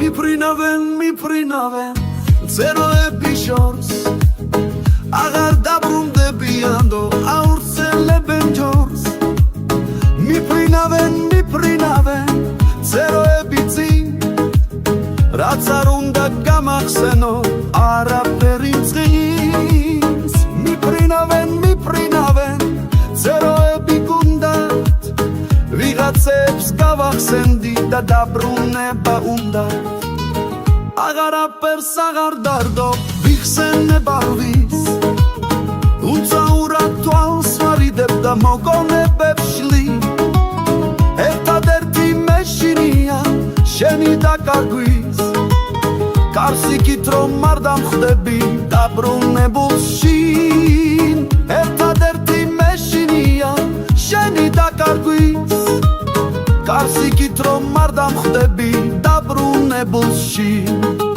მიფრინავენ წეროები შორს აღარ დაბრუნდებიან და ავრცელებენ ჯორს მიფრინავენ წეროები წინ რაც არ უნდა გამახსენო არაფერი მწყის მიფრინავენ წეროები გუნდათ ვიღაცებს გავახსენდი და დაბრუნება უნდა აღარაფერს აღარ დარდო ვიხსენებალვის თუმცა ურად თვალს ვარიდებ და მოგონებებს შლი ერთადერთი მეშინია შენი დაკარგვის კარსიკით რომ არ დამხვდები დაბრუნებულს შინ ერთადერთი მეშინია შენი დაკარგვის კარსიკით რომ არ დამხვდები დაბრუნებულს შინ